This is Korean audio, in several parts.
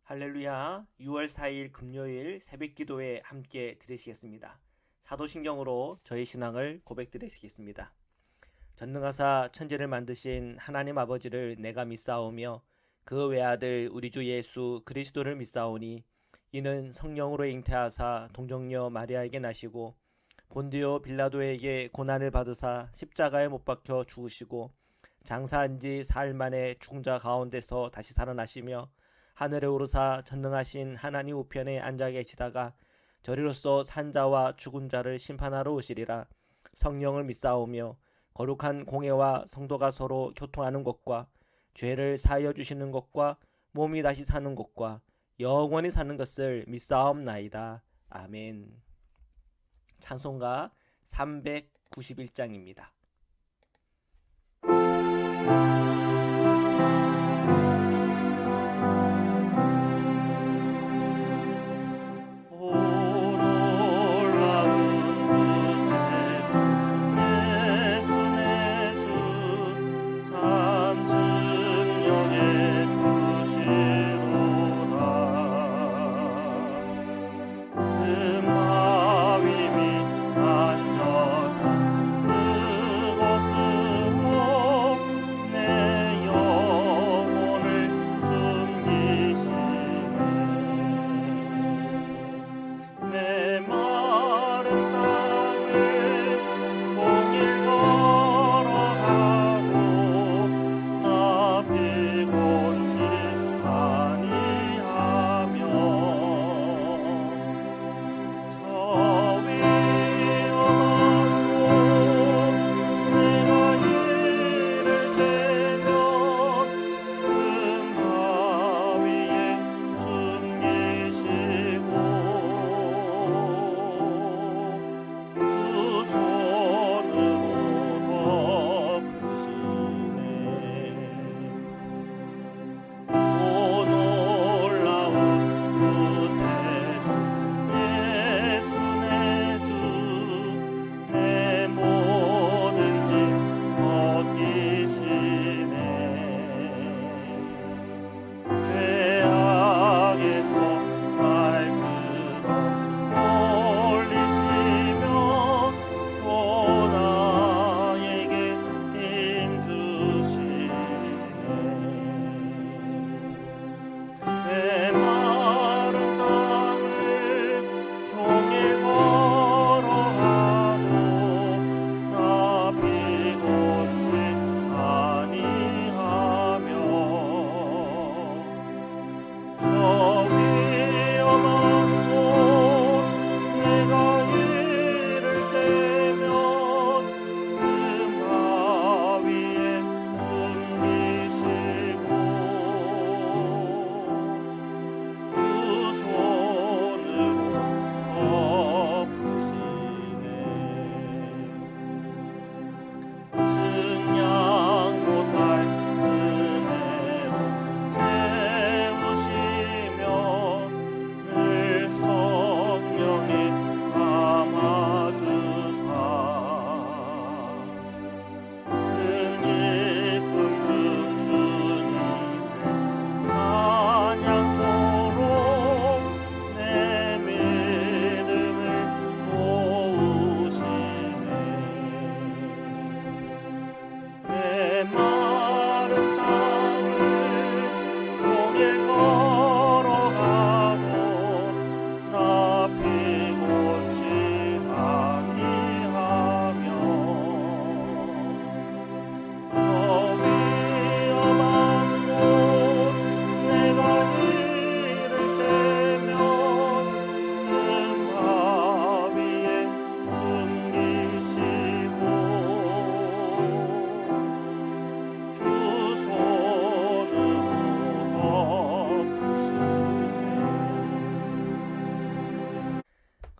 할렐루야. 6월 4일 금요일 새벽기도에 함께 들으시겠습니다. 사도신경으로 저희 신앙을 고백드리시겠습니다. 전능하사 천지를 만드신 하나님 아버지를 내가 믿사오며 그 외아들 우리 주 예수 그리스도를 믿사오니 이는 성령으로 잉태하사 동정녀 마리아에게 나시고 본디오 빌라도에게 고난을 받으사 십자가에 못 박혀 죽으시고 장사한 지 사흘 만에 죽은 자 가운데서 다시 살아나시며 하늘에 오르사 전능하신 하나님 우편에 앉아 계시다가 저리로서 산자와 죽은 자를 심판하러 오시리라. 성령을 믿사오며 거룩한 공회와 성도가 서로 교통하는 것과 죄를 사하여 주시는 것과 몸이 다시 사는 것과 영원히 사는 것을 믿사옵나이다. 아멘. 찬송가 391장입니다.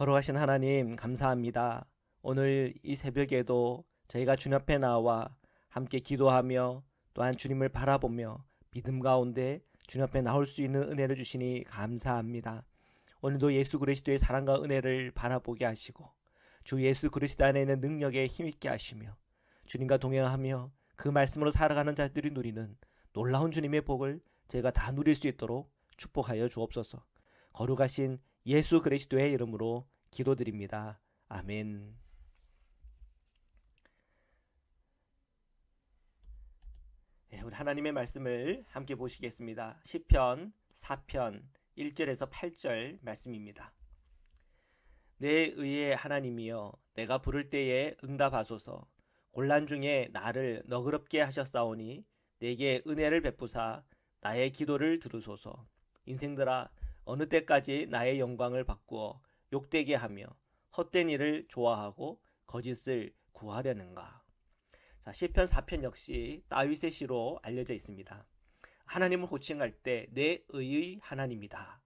거룩하신 하나님 감사합니다. 오늘 이 새벽에도 저희가 주님 앞에 나와 함께 기도하며 또한 주님을 바라보며 믿음 가운데 주님 앞에 나올 수 있는 은혜를 주시니 감사합니다. 오늘도 예수 그리스도의 사랑과 은혜를 바라보게 하시고 주 예수 그리스도 안에 있는 능력에 힘있게 하시며 주님과 동행하며 그 말씀으로 살아가는 자들이 누리는 놀라운 주님의 복을 저희가 다 누릴 수 있도록 축복하여 주옵소서. 거룩하신 예수 그리스도의 이름으로 기도드립니다. 아멘. 우리 하나님의 말씀을 함께 보시겠습니다. 시편 4편 1절에서 8절 말씀입니다. 내 의의 하나님이여, 내가 부를 때에 응답하소서. 곤란 중에 나를 너그럽게 하셨사오니 내게 은혜를 베푸사 나의 기도를 들으소서. 인생들아, 어느 때까지 나의 영광을 바꾸어 욕되게 하며 헛된 일을 좋아하고 거짓을 구하려는가. 자, 시편 4편 역시 다윗의 시로 알려져 있습니다. 하나님을 호칭할 때 내 의의 하나님이다,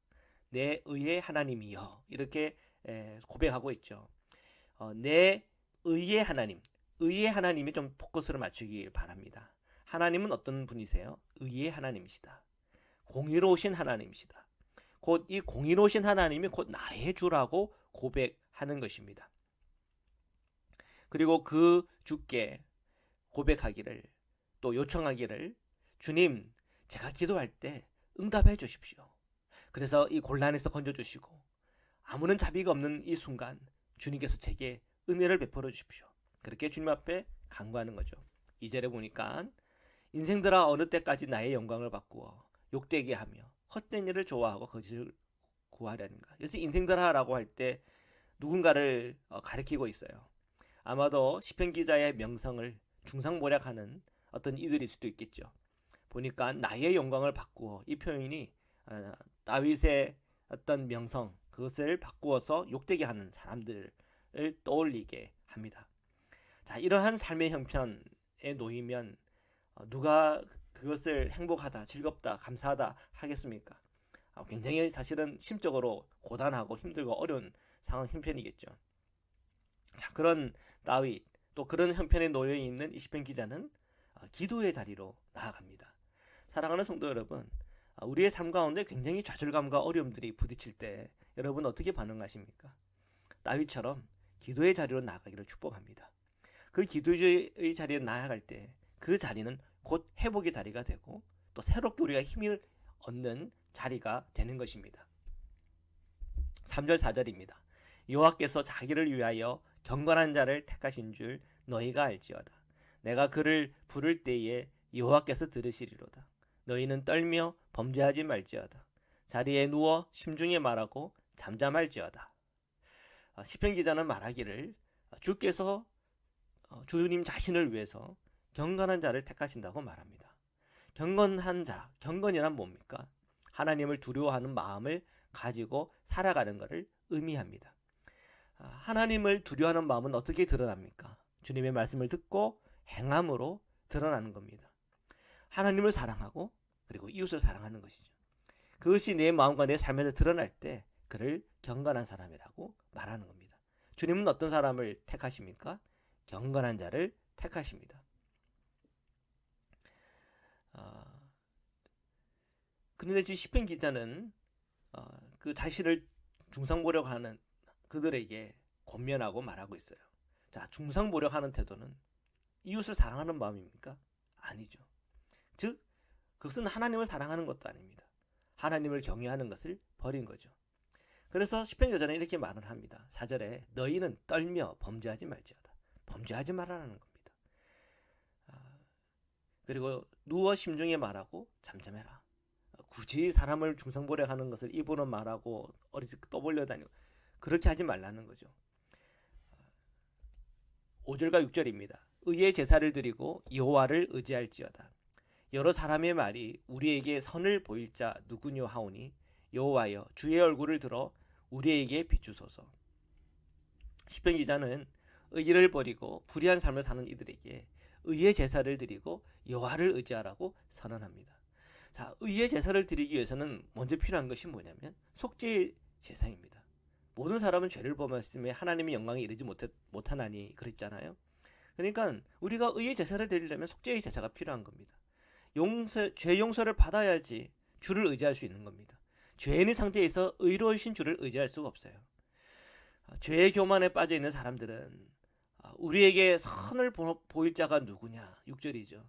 내 의의 하나님이여, 이렇게 고백하고 있죠. 내 의의 하나님, 의의 하나님이 좀 포커스를 맞추길 바랍니다. 하나님은 어떤 분이세요? 의의 하나님이시다. 공의로우신 하나님이시다. 곧 이 공의로우신 하나님이 곧 나의 주라고 고백하는 것입니다. 그리고 그 주께 고백하기를, 또 요청하기를, 주님, 제가 기도할 때 응답해 주십시오. 그래서 이 곤란에서 건져주시고 아무런 자비가 없는 이 순간 주님께서 제게 은혜를 베풀어 주십시오. 그렇게 주님 앞에 간구하는 거죠. 2절에 보니까 인생들아, 어느 때까지 나의 영광을 바꾸어 욕되게 하며 헛된 일을 좋아하고 거짓을 구하려는가. 여기서 인생들아라고 할 때 누군가를 가리키고 있어요. 아마도 시편 기자의 명성을 중상모략하는 어떤 이들일 수도 있겠죠. 보니까 나의 영광을 바꾸어, 이 표현이 다윗의 어떤 명성, 그것을 바꾸어서 욕되게 하는 사람들을 떠올리게 합니다. 자, 이러한 삶의 형편에 놓이면 누가 그것을 행복하다, 즐겁다, 감사하다 하겠습니까? 굉장히 사실은 심적으로 고단하고 힘들고 어려운 상황 형편이겠죠. 자, 그런 다윗, 또 그런 형편에 놓여 있는 이 시편 기자는 기도의 자리로 나아갑니다. 사랑하는 성도 여러분, 우리의 삶 가운데 굉장히 좌절감과 어려움들이 부딪힐 때 여러분 어떻게 반응하십니까? 다윗처럼 기도의 자리로 나아가기를 축복합니다. 그 기도의 자리로 나아갈 때 그 자리는 곧 회복의 자리가 되고 또 새롭게 우리가 힘을 얻는 자리가 되는 것입니다. 3절 4절입니다. 여호와께서 자기를 위하여 경건한 자를 택하신 줄 너희가 알지어다. 내가 그를 부를 때에 여호와께서 들으시리로다. 너희는 떨며 범죄하지 말지어다. 자리에 누워 심중에 말하고 잠잠할지어다. 시편 기자는 말하기를 주께서 주님 자신을 위해서 경건한 자를 택하신다고 말합니다. 경건한 자, 경건이란 뭡니까? 하나님을 두려워하는 마음을 가지고 살아가는 것을 의미합니다. 하나님을 두려워하는 마음은 어떻게 드러납니까? 주님의 말씀을 듣고 행함으로 드러나는 겁니다. 하나님을 사랑하고 그리고 이웃을 사랑하는 것이죠. 그것이 내 마음과 내 삶에서 드러날 때 그를 경건한 사람이라고 말하는 겁니다. 주님은 어떤 사람을 택하십니까? 경건한 자를 택하십니다. 그런데 지금 시편 기자는 그 자신을 중상보려고 하는 그들에게 권면하고 말하고 있어요. 자, 중상보려하는 태도는 이웃을 사랑하는 마음입니까? 아니죠. 즉, 그것은 하나님을 사랑하는 것도 아닙니다. 하나님을 경외하는 것을 버린 거죠. 그래서 시편 기자는 이렇게 말을 합니다. 4절에 너희는 떨며 범죄하지 말지어다. 범죄하지 말라는 겁니다. 그리고 누워 심중에 말하고 잠잠해라. 굳이 사람을 중상보려하는 것을 입으로 말하고 어리석게 떠벌려 다니고 그렇게 하지 말라는 거죠. 5절과 6절입니다. 의의 제사를 드리고 여호와를 의지할지어다. 여러 사람의 말이 우리에게 선을 보일 자 누구뇨 하오니 여호와여 주의 얼굴을 들어 우리에게 비추소서. 시편 기자는 의를 버리고 불의한 삶을 사는 이들에게 의의 제사를 드리고 여호와를 의지하라고 선언합니다. 자, 의의 제사를 드리기 위해서는 먼저 필요한 것이 뭐냐면 속죄의 제사입니다. 모든 사람은 죄를 범했음에 하나님의 영광에 이르지 못하나니 그랬잖아요. 그러니까 우리가 의의 제사를 드리려면 속죄의 제사가 필요한 겁니다. 죄 용서를 받아야지 주를 의지할 수 있는 겁니다. 죄인의 상태에서 의로우신 주를 의지할 수가 없어요. 죄의 교만에 빠져 있는 사람들은 우리에게 선을 보일 자가 누구냐? 6절이죠.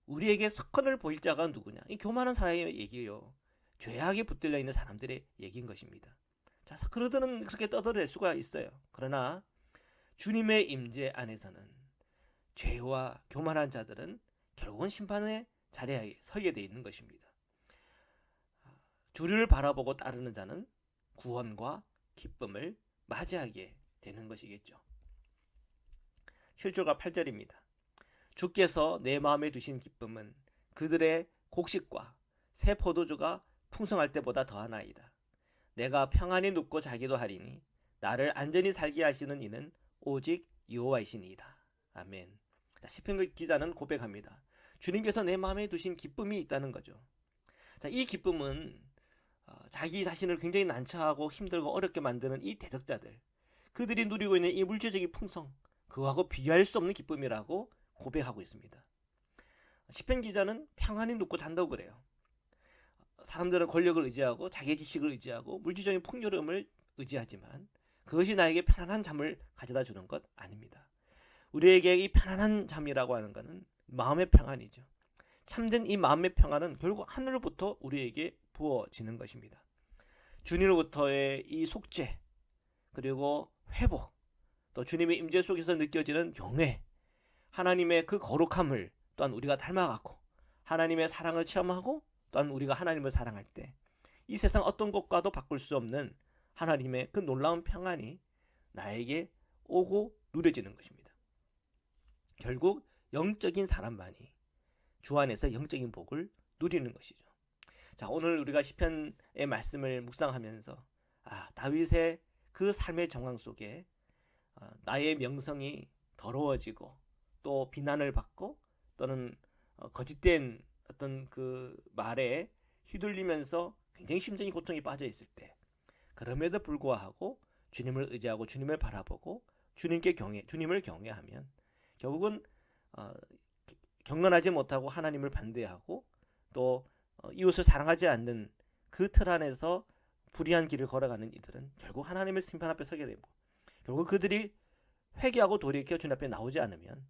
우리에게 선을 보일 자가 누구냐? 이 교만한 사람의 얘기예요. 죄악에 붙들려 있는 사람들의 얘기인 것입니다. 자, 그러들은 그렇게 떠들어댈 수가 있어요. 그러나 주님의 임재 안에서는 죄와 교만한 자들은 결국은 심판의 자리에 서게 돼 있는 것입니다. 주를 바라보고 따르는 자는 구원과 기쁨을 맞이하게 되는 것이겠죠. 7절과 8절입니다. 주께서 내 마음에 두신 기쁨은 그들의 곡식과 새 포도주가 풍성할 때보다 더하나이다. 내가 평안히 눕고 자기도 하리니 나를 안전히 살게 하시는 이는 오직 여호와이시니이다. 아멘. 자, 시편 기자는 고백합니다. 주님께서 내 마음에 두신 기쁨이 있다는 거죠. 자, 이 기쁨은 자기 자신을 굉장히 난처하고 힘들고 어렵게 만드는 이 대적자들, 그들이 누리고 있는 이 물질적인 풍성, 그거하고 비교할 수 없는 기쁨이라고 고백하고 있습니다. 시편 기자는 평안히 눕고 잔다고 그래요. 사람들은 권력을 의지하고 자기의 지식을 의지하고 물질적인 풍요로움을 의지하지만 그것이 나에게 편안한 잠을 가져다 주는 것 아닙니다. 우리에게 이 편안한 잠이라고 하는 것은 마음의 평안이죠. 참된 이 마음의 평안은 결국 하늘로부터 우리에게 부어지는 것입니다. 주님으로부터의 이 속죄, 그리고 회복, 또 주님의 임재 속에서 느껴지는 경외, 하나님의 그 거룩함을 또한 우리가 닮아가고 하나님의 사랑을 체험하고 또한 우리가 하나님을 사랑할 때 이 세상 어떤 것과도 바꿀 수 없는 하나님의 그 놀라운 평안이 나에게 오고 누려지는 것입니다. 결국 영적인 사람만이 주 안에서 영적인 복을 누리는 것이죠. 자, 오늘 우리가 시편의 말씀을 묵상하면서 다윗의 그 삶의 정황 속에 나의 명성이 더러워지고 또 비난을 받고 또는 거짓된 어떤 그 말에 휘둘리면서 굉장히 심정이 고통에 빠져 있을 때, 그럼에도 불구하고 주님을 의지하고 주님을 바라보고 주님을 경외하면 결국은 경건하지 못하고 하나님을 반대하고 또 이웃을 사랑하지 않는 그 틀 안에서 불의한 길을 걸어가는 이들은 결국 하나님의 심판 앞에 서게 되고, 결국 그들이 회개하고 돌이켜 주님 앞에 나오지 않으면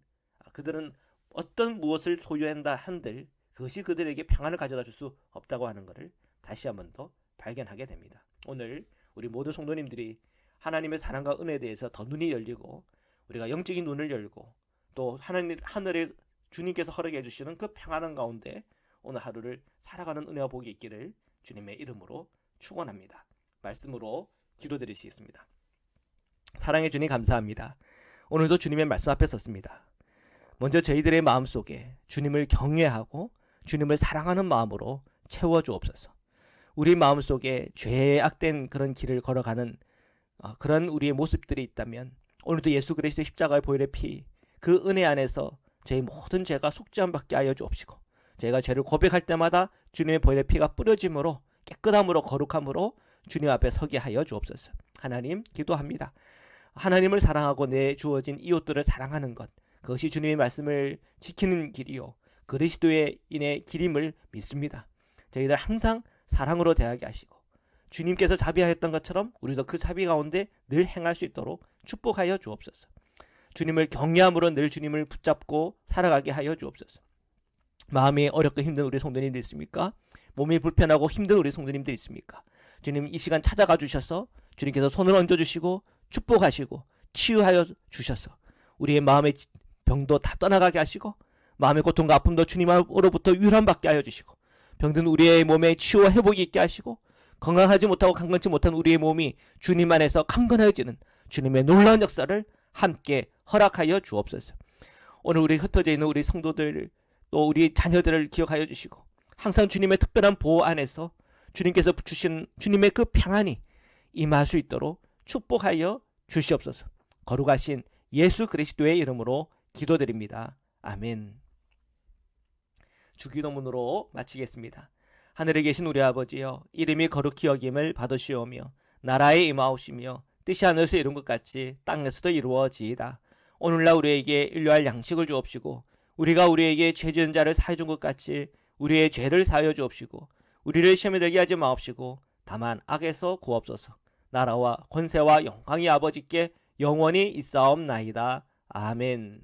그들은 어떤 무엇을 소유한다 한들 그것이 그들에게 평안을 가져다 줄 수 없다고 하는 것을 다시 한 번 더 발견하게 됩니다. 오늘 우리 모든 성도님들이 하나님의 사랑과 은혜에 대해서 더 눈이 열리고 우리가 영적인 눈을 열고 또 하늘에 주님께서 허락해 주시는 그 평안한 가운데 오늘 하루를 살아가는 은혜와 복이 있기를 주님의 이름으로 축원합니다. 말씀으로 기도드리시겠습니다. 사랑해 주님 감사합니다. 오늘도 주님의 말씀 앞에 섰습니다. 먼저 저희들의 마음속에 주님을 경외하고 주님을 사랑하는 마음으로 채워주옵소서. 우리 마음속에 죄에 악된 그런 길을 걸어가는 그런 우리의 모습들이 있다면 오늘도 예수 그리스도의 십자가의 보혈의 피, 그 은혜 안에서 저희 모든 죄가 속죄함 받게 하여 주옵시고, 저희가 죄를 고백할 때마다 주님의 보혈의 피가 뿌려짐으로 깨끗함으로 거룩함으로 주님 앞에 서게 하여 주옵소서. 하나님 기도합니다. 하나님을 사랑하고 내 주어진 이웃들을 사랑하는 것, 그것이 주님의 말씀을 지키는 길이요 그리스도인의 길임을 믿습니다. 저희들 항상 사랑으로 대하게 하시고 주님께서 자비하였던 것처럼 우리도 그 자비 가운데 늘 행할 수 있도록 축복하여 주옵소서. 주님을 경외함으로 늘 주님을 붙잡고 살아가게 하여 주옵소서. 마음이 어렵고 힘든 우리 성도님들 있습니까? 몸이 불편하고 힘든 우리 성도님들 있습니까? 주님 이 시간 찾아가 주셔서 주님께서 손을 얹어주시고 축복하시고 치유하여 주셔서 우리의 마음의 병도 다 떠나가게 하시고 마음의 고통과 아픔도 주님으로부터 위로받게 하여 주시고 병든 우리의 몸에 치유와 회복이 있게 하시고 건강하지 못하고 강건치 못한 우리의 몸이 주님 안에서 강건해지는 주님의 놀라운 역사를 함께 허락하여 주옵소서. 오늘 우리 흩어져 있는 우리 성도들 또 우리 자녀들을 기억하여 주시고 항상 주님의 특별한 보호 안에서 주님께서 주신 주님의 그 평안이 임할 수 있도록 축복하여 주시옵소서. 거룩하신 예수 그리스도의 이름으로 기도드립니다. 아멘. 주기도문으로 마치겠습니다. 하늘에 계신 우리 아버지여, 이름이 거룩히 여김을 받으시오며 나라에 임하옵시며 뜻이 하늘에서 이룬 것 같이 땅에서도 이루어지이다. 오늘날 우리에게 일용할 양식을 주옵시고 우리가 우리에게 죄 지은 자를 사해 준 것 같이 우리의 죄를 사하여 주옵시고 우리를 시험에 들게 하지 마옵시고 다만 악에서 구옵소서. 나라와 권세와 영광이 아버지께 영원히 있사옵나이다. 아멘.